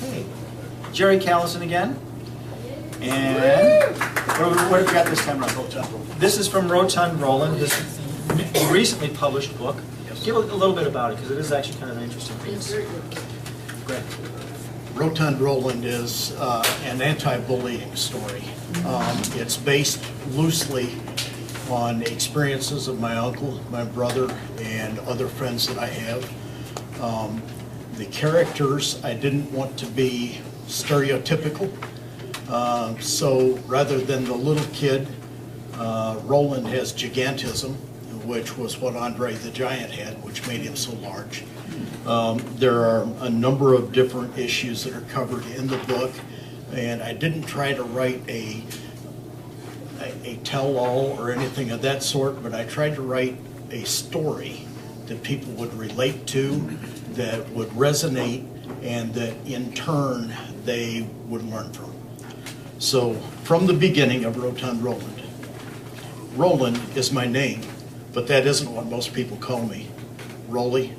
Okay, Jerry Callison again. And what have we got this time around? This is from Rotund Roland, this recently published book. Give a little bit about it, because it is actually kind of an interesting piece. Go ahead. Rotund Roland is an anti-bullying story. It's based loosely on experiences of my uncle, my brother, and other friends that I have. The characters, I didn't want to be stereotypical. So rather than the little kid, Roland has gigantism, which was what Andre the Giant had, which made him so large. There are a number of different issues that are covered in the book, and I didn't try to write a tell-all or anything of that sort, but I tried to write a story that people would relate to, that would resonate, and that in turn they would learn from. So from the beginning of Rotund Roland, Roland is my name, but that isn't what most people call me. Rolly,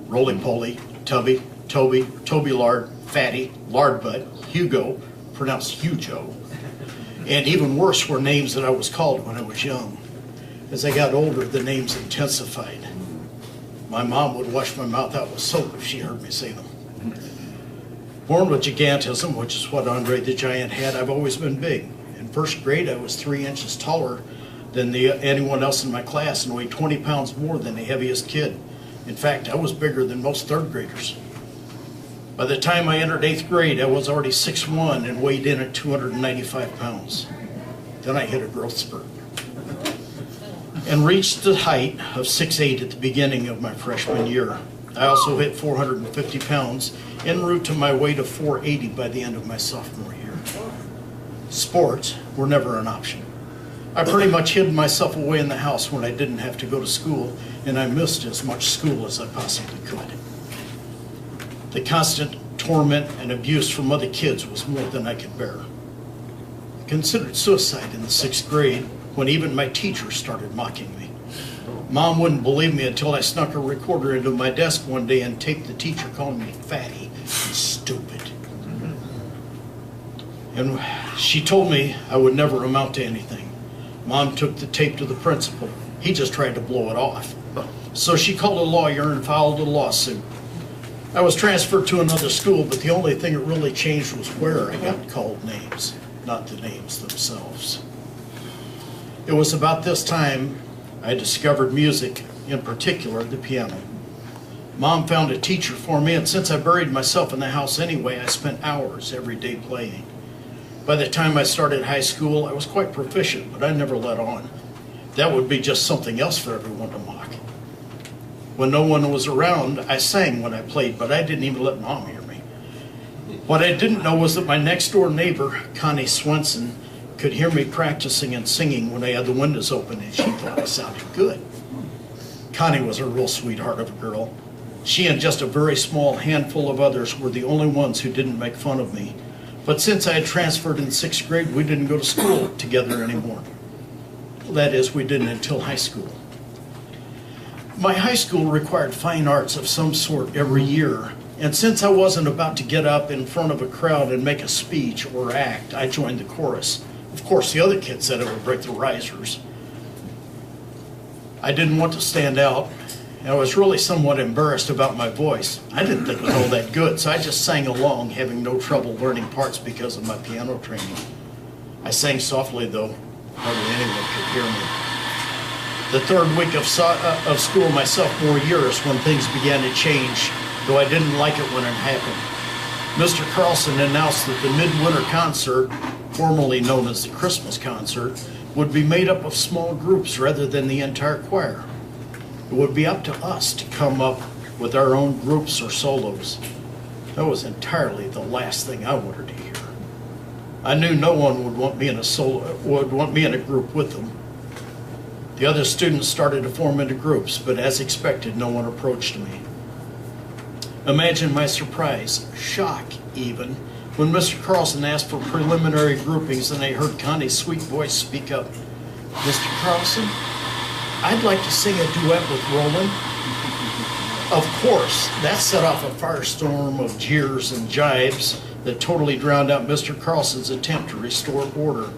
Roly-Poly, Tubby, Toby, Toby Lard, Fatty, Lard Butt, Hugo, pronounced Hugo. And even worse were names that I was called when I was young. As I got older, the names intensified. My mom would wash my mouth out with soap if she heard me say them. Born with gigantism, which is what Andre the Giant had, I've always been big. In first grade, I was 3 inches taller than anyone else in my class and weighed 20 pounds more than the heaviest kid. In fact, I was bigger than most third graders. By the time I entered 8th grade, I was already 6'1" and weighed in at 295 pounds. Then I hit a growth spurt and reached the height of 6'8" at the beginning of my freshman year. I also hit 450 pounds en route to my weight of 480 by the end of my sophomore year. Sports were never an option. I pretty much hid myself away in the house when I didn't have to go to school, and I missed as much school as I possibly could. The constant torment and abuse from other kids was more than I could bear. I considered suicide in the 6th grade when even my teacher started mocking me. Mom wouldn't believe me until I snuck a recorder into my desk one day and taped the teacher calling me fatty and stupid. And she told me I would never amount to anything. Mom took the tape to the principal. He just tried to blow it off. So she called a lawyer and filed a lawsuit. I was transferred to another school, but the only thing that really changed was where I got called names, not the names themselves. It was about this time I discovered music, in particular the piano. Mom found a teacher for me, and since I buried myself in the house anyway, I spent hours every day playing. By the time I started high school, I was quite proficient, but I never let on. That would be just something else for everyone to mock. When no one was around, I sang when I played, but I didn't even let Mom hear me. What I didn't know was that my next door neighbor, Connie Swenson, could hear me practicing and singing when I had the windows open, and she thought I sounded good. Connie was a real sweetheart of a girl. She and just a very small handful of others were the only ones who didn't make fun of me. But since I had transferred in 6th grade, we didn't go to school together anymore. That is, we didn't until high school. My high school required fine arts of some sort every year, and since I wasn't about to get up in front of a crowd and make a speech or act, I joined the chorus. Of course, the other kids said it would break the risers. I didn't want to stand out, and I was really somewhat embarrassed about my voice. I didn't think it was all that good, so I just sang along, having no trouble learning parts because of my piano training. I sang softly, though. Hardly anyone could hear me. The third week of school my sophomore year is when things began to change, though I didn't like it when it happened. Mr. Callison announced that the midwinter concert, formerly known as the Christmas concert, would be made up of small groups rather than the entire choir. It would be up to us to come up with our own groups or solos. That was entirely the last thing I wanted to hear. I knew no one would want me in a group with them. The other students started to form into groups, but as expected, no one approached me. Imagine my surprise, shock even, when Mr. Carlson asked for preliminary groupings and I heard Connie's sweet voice speak up. "Mr. Carlson, I'd like to sing a duet with Roland." Of course, that set off a firestorm of jeers and jibes that totally drowned out Mr. Carlson's attempt to restore order.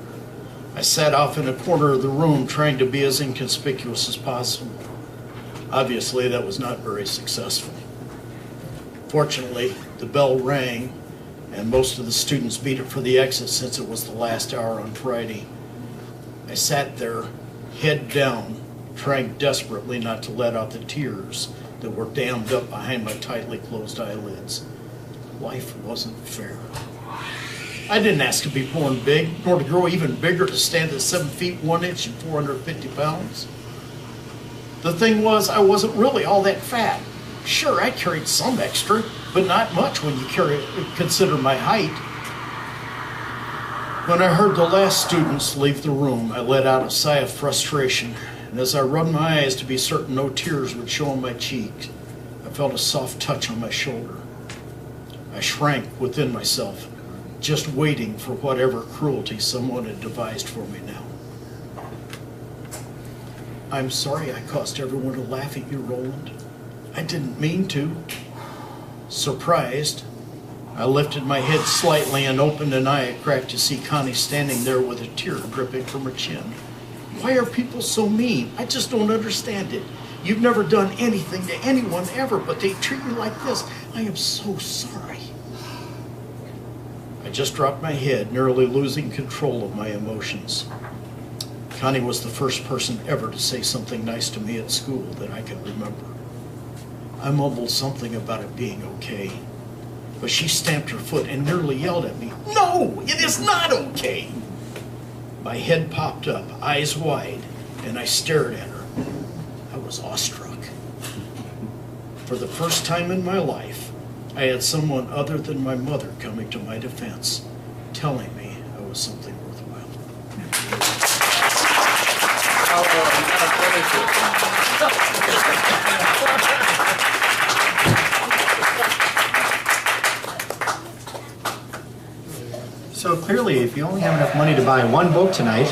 I sat off in a corner of the room trying to be as inconspicuous as possible. Obviously, that was not very successful. Fortunately, the bell rang, and most of the students beat it for the exit since it was the last hour on Friday. I sat there, head down, trying desperately not to let out the tears that were dammed up behind my tightly closed eyelids. Life wasn't fair. I didn't ask to be born big, nor to grow even bigger to stand at 7 feet 1 inch and 450 pounds. The thing was, I wasn't really all that fat. Sure, I carried some extra, but not much when you consider my height. When I heard the last students leave the room, I let out a sigh of frustration, and as I rubbed my eyes to be certain no tears would show on my cheeks, I felt a soft touch on my shoulder. I shrank within myself, just waiting for whatever cruelty someone had devised for me now. I'm sorry I caused everyone to laugh at you, Roland. I didn't mean to. Surprised, I lifted my head slightly and opened an eye a crack to see Connie standing there with a tear dripping from her chin. Why are people so mean? I just don't understand it. You've never done anything to anyone ever, but they treat you like this. I am so sorry. I just dropped my head, nearly losing control of my emotions. Connie was the first person ever to say something nice to me at school that I can remember. I mumbled something about it being okay, but she stamped her foot and nearly yelled at me, "No, it is not okay!" My head popped up, eyes wide, and I stared at her. I was awestruck. For the first time in my life, I had someone other than my mother coming to my defense, telling me I was something worthwhile. So clearly, if you only have enough money to buy one book tonight,